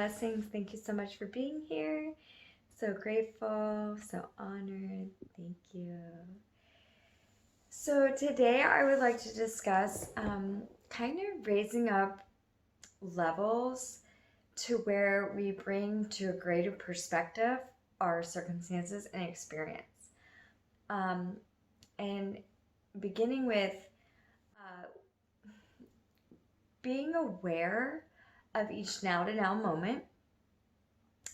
blessings. Thank you so much for being here. So grateful, so honored. Thank you. So today I would like to discuss kind of raising up levels to where we bring to a greater perspective our circumstances and experience. And beginning with being aware of each now to now moment,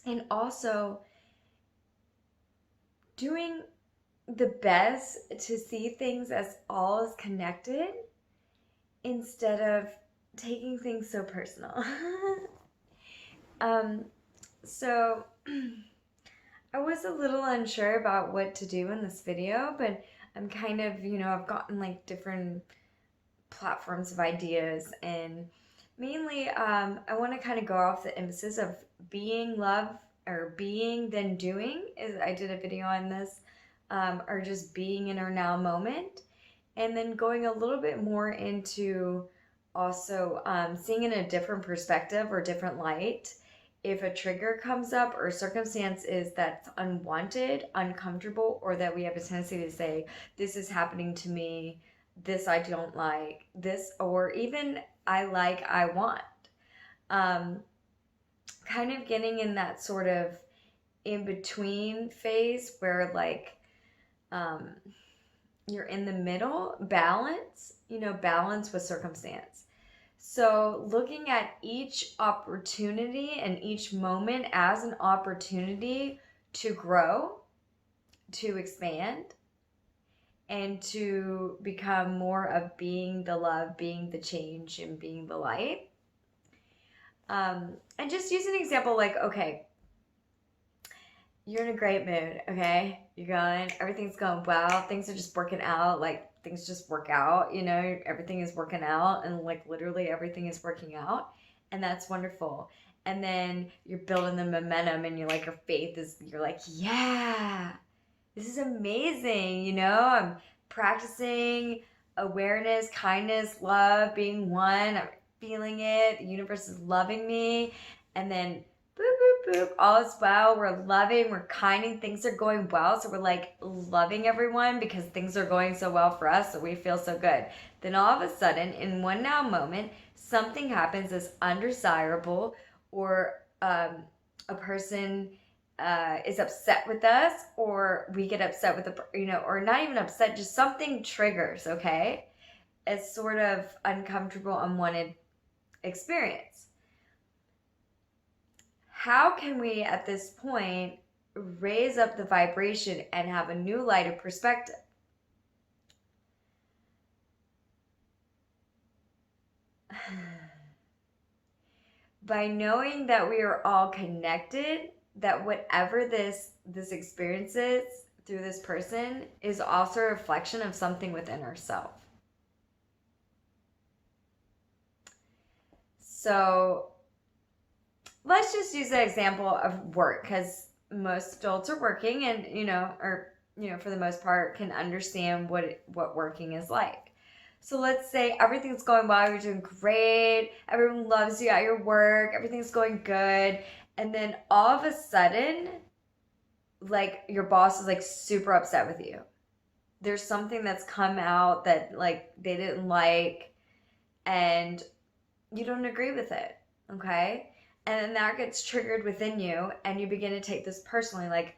and also doing the best to see things as all is connected instead of taking things so personal. So I was a little unsure about what to do in this video, but I'm kind of, I've gotten like different platforms of ideas, and mainly I want to kind of go off the emphasis of being love, or being then doing. I did a video on this, or just being in our now moment, and then going a little bit more into also seeing in a different perspective or different light if a trigger comes up or circumstance is that's unwanted, uncomfortable, or that we have a tendency to say, this is happening to me, this I don't like, this, or even I want. Kind of getting in that sort of in between phase where you're in the middle, balance with circumstance. So looking at each opportunity and each moment as an opportunity to grow, to expand, and to become more of being the love, being the change, and being the light. And just use an example like, okay, you're in a great mood, okay? Everything's going well, things are just working out, like things just work out, everything is working out, and like literally everything is working out, and that's wonderful. And then you're building the momentum, and you're like, you're like, yeah, this is amazing, I'm practicing awareness, kindness, love, being one, I'm feeling it, the universe is loving me, and then boop, boop, boop, all is well, we're loving, we're kind, things are going well, so we're like loving everyone because things are going so well for us, so we feel so good. Then all of a sudden, in one now moment, something happens that's undesirable, or a person is upset with us, or we get upset with or not even upset, just something triggers, okay? It's sort of uncomfortable, unwanted experience. How can we, at this point, raise up the vibration and have a new light of perspective? By knowing that we are all connected, that whatever this experience is through this person is also a reflection of something within ourselves. So let's just use the example of work, because most adults are working, and for the most part can understand what working is like. So let's say everything's going well, you're doing great, everyone loves you at your work, everything's going good, and then all of a sudden, like, your boss is like super upset with you. There's something that's come out that like they didn't like, and you don't agree with it, okay? And then that gets triggered within you, and you begin to take this personally, like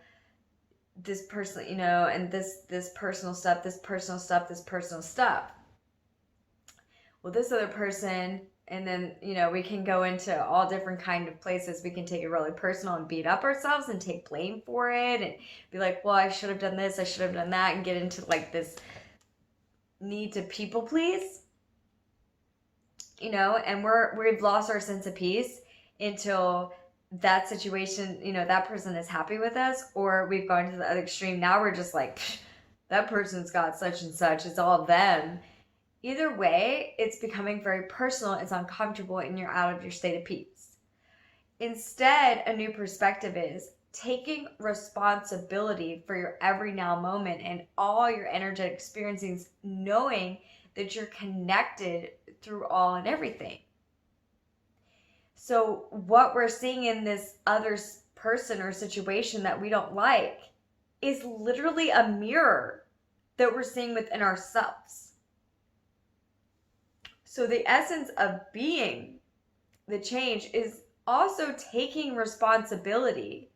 this person, and this personal stuff, this personal stuff, this personal stuff. Well, this other person, and then, we can go into all different kind of places. We can take it really personal and beat up ourselves and take blame for it and be like, well, I should have done this, I should have done that, and get into like this need to people please, and we've lost our sense of peace until that situation, that person is happy with us, or we've gone to the other extreme. Now we're just like, that person's got such and such, it's all them. Either way, it's becoming very personal, it's uncomfortable, and you're out of your state of peace. Instead, a new perspective is taking responsibility for your every now moment and all your energetic experiences, knowing that you're connected through all and everything. So what we're seeing in this other person or situation that we don't like is literally a mirror that we're seeing within ourselves. So the essence of being the change is also taking responsibility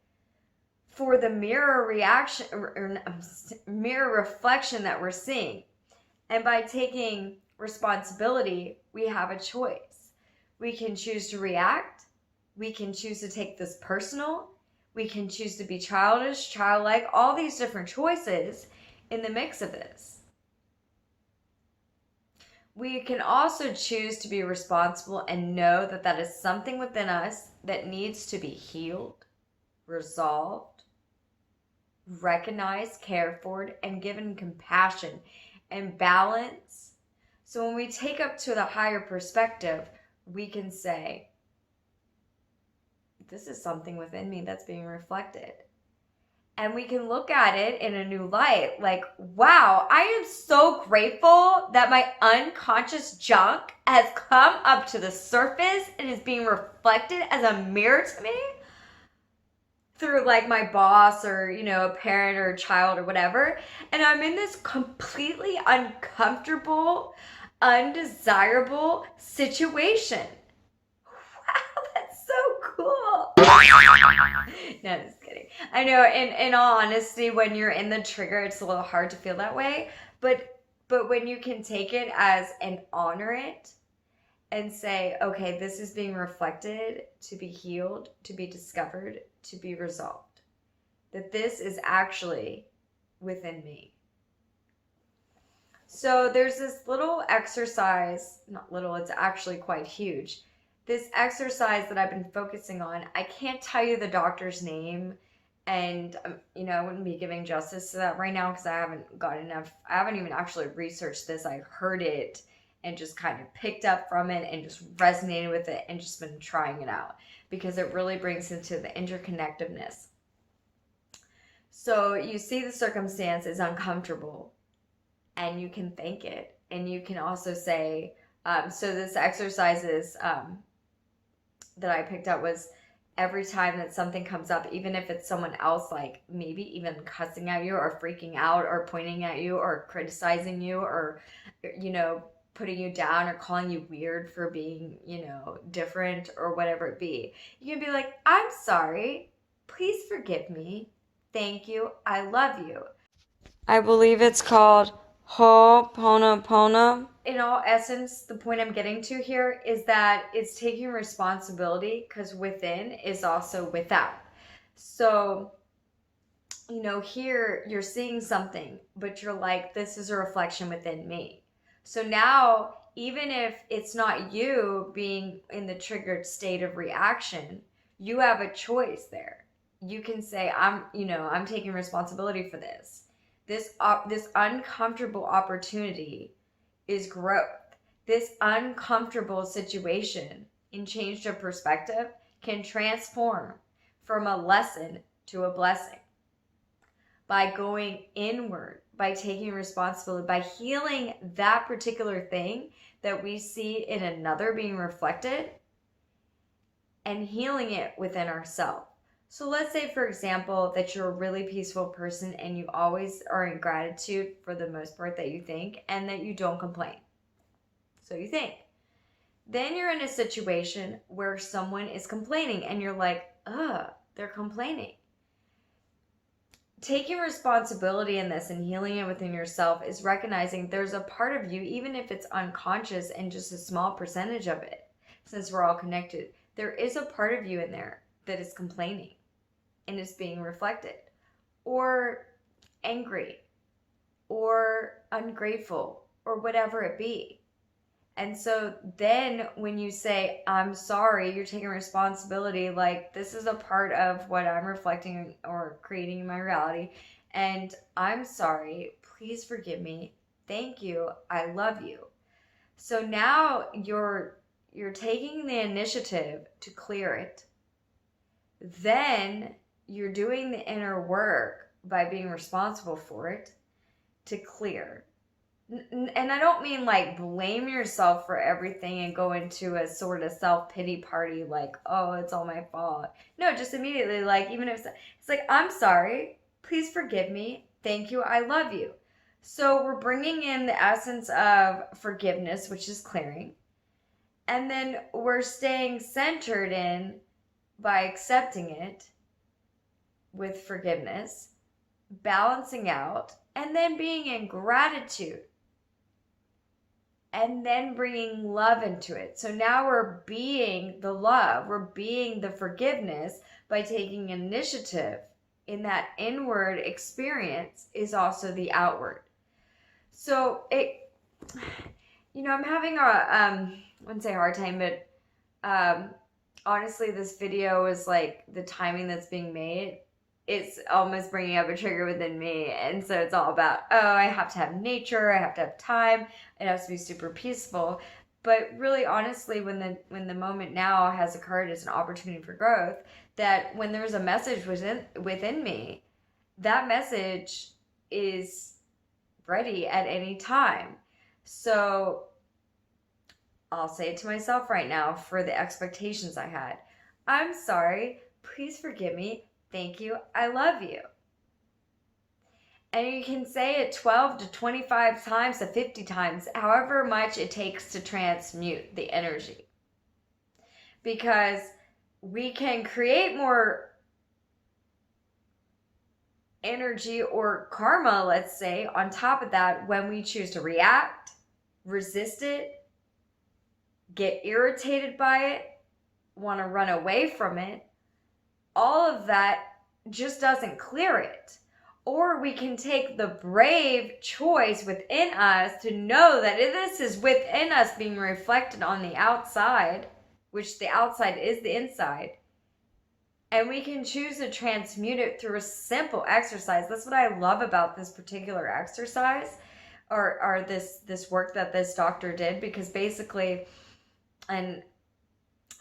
for the mirror reaction or mirror reflection that we're seeing. And by taking responsibility, we have a choice. We can choose to react. We can choose to take this personal. We can choose to be childish, childlike, all these different choices in the mix of this. We can also choose to be responsible and know that that is something within us that needs to be healed, resolved, recognized, cared for, and given compassion and balance. So when we take up to the higher perspective, we can say, this is something within me that's being reflected. And we can look at it in a new light, like, wow, I am so grateful that my unconscious junk has come up to the surface and is being reflected as a mirror to me through like my boss or, you know, a parent or a child or whatever. And I'm in this completely uncomfortable, undesirable situation. Wow, that's so cool. No, just kidding. I know, in all honesty, when you're in the trigger, it's a little hard to feel that way. But when you can take it as and honor it and say, okay, this is being reflected to be healed, to be discovered, to be resolved. That this is actually within me. So there's this little exercise, not little, it's actually quite huge. This exercise that I've been focusing on, I can't tell you the doctor's name, and you know, I wouldn't be giving justice to that right now because I haven't even actually researched this. I heard it and just kind of picked up from it and just resonated with it and just been trying it out because it really brings into the interconnectedness. So you see the circumstance is uncomfortable and you can thank it. And you can also say, so this exercise is, that I picked up was every time that something comes up, even if it's someone else, like maybe even cussing at you or freaking out or pointing at you or criticizing you or, you know, putting you down or calling you weird for being, you know, different or whatever it be. You can be like, I'm sorry. Please forgive me. Thank you. I love you. I believe it's called Ho'oponopono. In all essence, the point I'm getting to here is that it's taking responsibility because within is also without. So, you know, here you're seeing something, but you're like, this is a reflection within me. So now, even if it's not you being in the triggered state of reaction, you have a choice there. You can say, I'm taking responsibility for this. This uncomfortable opportunity is growth. This uncomfortable situation in change of perspective can transform from a lesson to a blessing. By going inward, by taking responsibility, by healing that particular thing that we see in another being reflected and healing it within ourselves. So let's say, for example, that you're a really peaceful person and you always are in gratitude for the most part that you think and that you don't complain. So you think. Then you're in a situation where someone is complaining and you're like, they're complaining. Taking responsibility in this and healing it within yourself is recognizing there's a part of you, even if it's unconscious and just a small percentage of it, since we're all connected, there is a part of you in there that is complaining and is being reflected, or angry, or ungrateful, or whatever it be. And so then when you say, I'm sorry, you're taking responsibility, like this is a part of what I'm reflecting or creating in my reality. And I'm sorry, please forgive me. Thank you. I love you. So now you're taking the initiative to clear it. Then you're doing the inner work by being responsible for it to clear. And I don't mean like blame yourself for everything and go into a sort of self-pity party like, oh, it's all my fault. No, just immediately, like, even if it's like, I'm sorry, please forgive me, thank you, I love you. So we're bringing in the essence of forgiveness, which is clearing. And then we're staying centered in by accepting it with forgiveness, balancing out, and then being in gratitude, and then bringing love into it. So now we're being the love, we're being the forgiveness by taking initiative in that inward experience is also the outward. So I'm having I wouldn't say a hard time, but honestly, this video is like the timing that's being made. It's almost bringing up a trigger within me. And so it's all about, oh, I have to have nature, I have to have time, it has to be super peaceful. But really, honestly, when the moment now has occurred as an opportunity for growth, that when there's a message within me, that message is ready at any time. So I'll say it to myself right now for the expectations I had. I'm sorry. Please forgive me. Thank you. I love you. And you can say it 12 to 25 times to 50 times, however much it takes to transmute the energy. Because we can create more energy or karma, let's say, on top of that when we choose to react, resist it, get irritated by it, want to run away from it. All of that just doesn't clear it. Or we can take the brave choice within us to know that this is within us being reflected on the outside, which the outside is the inside. And we can choose to transmute it through a simple exercise. That's what I love about this particular exercise or this work that this doctor did, because basically, and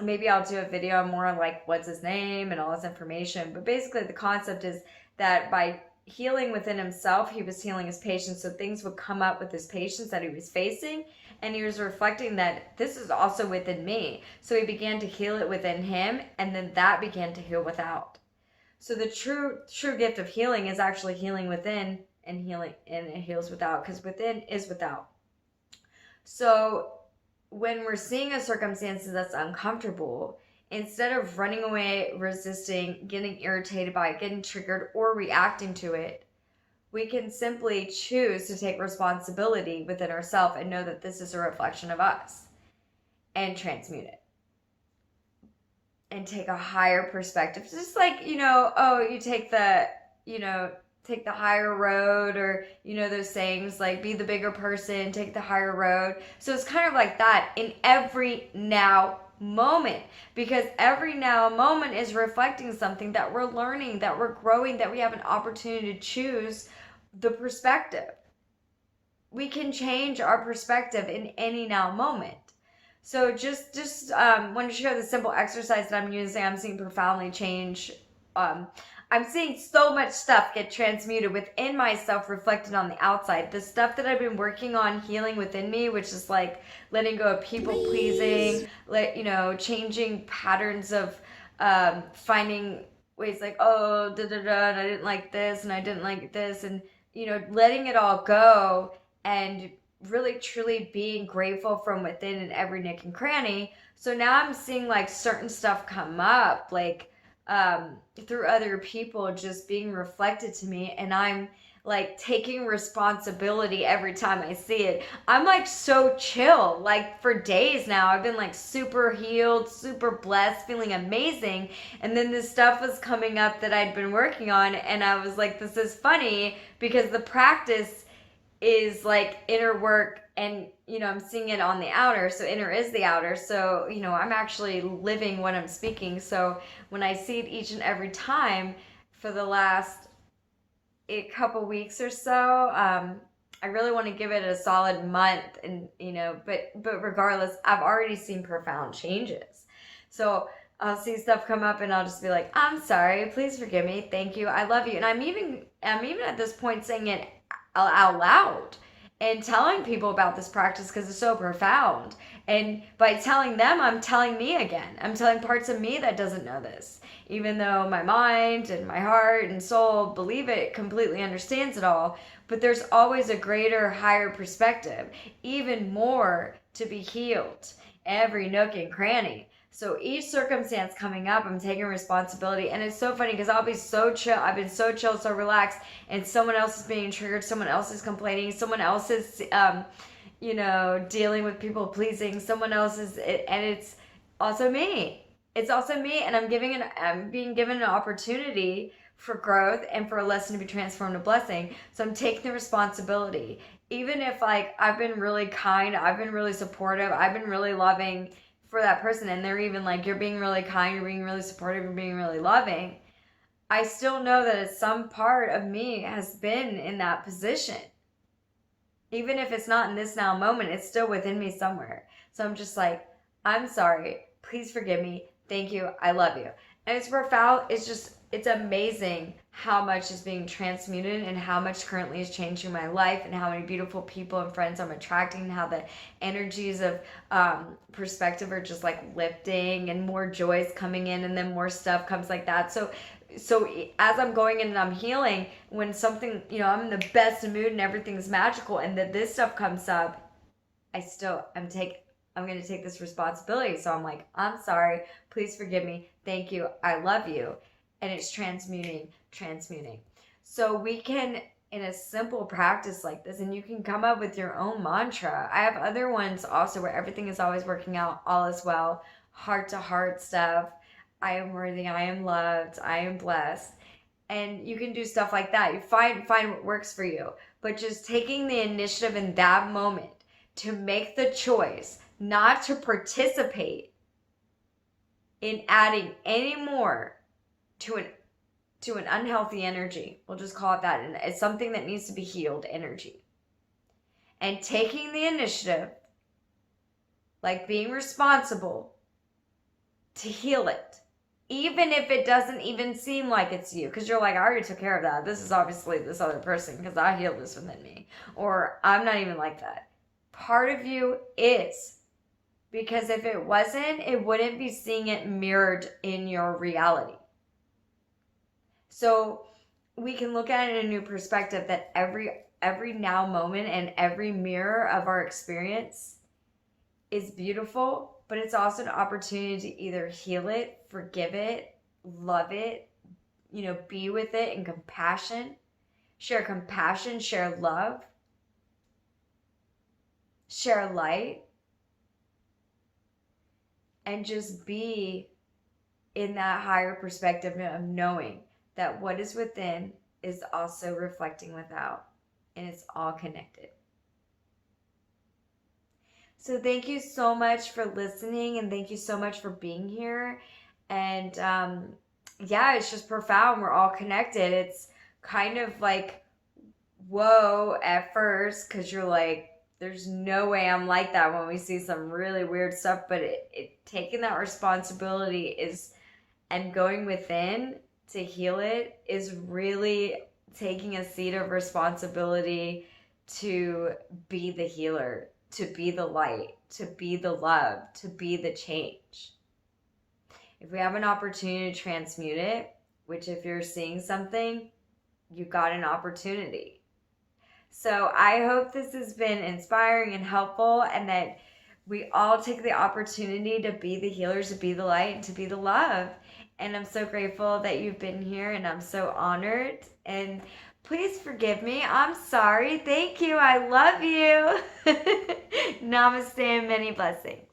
maybe I'll do a video more on like what's his name and all this information, but basically the concept is that by healing within himself, he was healing his patients. So things would come up with his patients that he was facing, and he was reflecting that this is also within me. So he began to heal it within him, and then that began to heal without. So the true gift of healing is actually healing within and healing, and it heals without, because within is without. So when we're seeing a circumstance that's uncomfortable, instead of running away, resisting, getting irritated by it, getting triggered, or reacting to it, we can simply choose to take responsibility within ourselves and know that this is a reflection of us and transmute it and take a higher perspective. Just like, you take the higher road, or those sayings like be the bigger person, take the higher road. So it's kind of like that in every now moment, because every now moment is reflecting something that we're learning, that we're growing, that we have an opportunity to choose the perspective. We can change our perspective in any now moment. So just want to share the simple exercise that I'm using. I'm seeing profoundly change. I'm seeing so much stuff get transmuted within myself, reflected on the outside. The stuff that I've been working on healing within me, which is like letting go of people pleasing, changing patterns of finding ways like, oh, and I didn't like this, and I didn't like this, and letting it all go and really truly being grateful from within in every nook and cranny. So now I'm seeing like certain stuff come up, like through other people just being reflected to me, and I'm like taking responsibility every time I see it. I'm like so chill, like for days now I've been like super healed, super blessed, feeling amazing, and then this stuff was coming up that I'd been working on, and I was like, this is funny because the practice is like inner work, and I'm seeing it on the outer, so inner is the outer. So I'm actually living what I'm speaking. So when I see it each and every time for the last couple weeks or so, I really want to give it a solid month, and but regardless, I've already seen profound changes. So I'll see stuff come up and I'll just be like, I'm sorry, please forgive me, thank you, I love you. And I'm even at this point saying it out loud and telling people about this practice because it's so profound. And by telling them, I'm telling me again. I'm telling parts of me that doesn't know this. Even though my mind and my heart and soul believe it, completely understands it all. But there's always a greater, higher perspective, even more to be healed, every nook and cranny. So each circumstance coming up, I'm taking responsibility. And it's so funny because I'll be so chill. I've been so chill, so relaxed. And someone else is being triggered. Someone else is complaining. Someone else is, dealing with people pleasing. Someone else is, and it's also me. It's also me. And I'm being given an opportunity for growth and for a lesson to be transformed to blessing. So I'm taking the responsibility. Even if I've been really kind, I've been really supportive, I've been really loving for that person, and they're even like, you're being really kind, you're being really supportive, you're being really loving, I still know that some part of me has been in that position. Even if it's not in this now moment, it's still within me somewhere. So I'm just like, I'm sorry, please forgive me, thank you, I love you. And it's profound. It's amazing how much is being transmuted and how much currently is changing my life and how many beautiful people and friends I'm attracting and how the energies of perspective are just lifting and more joys coming in, and then more stuff comes like that. So as I'm going in and I'm healing, when something, I'm in the best mood and everything's magical, and that this stuff comes up, I'm going to take this responsibility. So I'm like, I'm sorry, please forgive me, thank you, I love you. And it's transmuting. So we can, in a simple practice like this, and you can come up with your own mantra. I have other ones also where everything is always working out, all is well, heart to heart stuff. I am worthy, I am loved, I am blessed. And you can do stuff like that. You find what works for you. But just taking the initiative in that moment to make the choice not to participate in adding any more to an unhealthy energy. We'll just call it that. And it's something that needs to be healed energy. And taking the initiative, being responsible to heal it. Even if it doesn't even seem like it's you. Because you're like, I already took care of that. This is obviously this other person because I healed this within me. Or I'm not even like that. Part of you is. Because if it wasn't, it wouldn't be seeing it mirrored in your reality. So we can look at it in a new perspective that every now moment and every mirror of our experience is beautiful, but it's also an opportunity to either heal it, forgive it, love it, be with it in compassion, share love, share light, and just be in that higher perspective of knowing that what is within is also reflecting without, and it's all connected. So thank you so much for listening, and thank you so much for being here. And it's just profound. We're all connected. It's kind of whoa at first, because you're like, there's no way I'm like that when we see some really weird stuff. But it taking that responsibility and going within to heal it is really taking a seat of responsibility to be the healer, to be the light, to be the love, to be the change. If we have an opportunity to transmute it, which if you're seeing something, you've got an opportunity. So I hope this has been inspiring and helpful, and that we all take the opportunity to be the healers, to be the light, and to be the love. And I'm so grateful that you've been here, and I'm so honored. And please forgive me. I'm sorry. Thank you. I love you. Namaste and many blessings.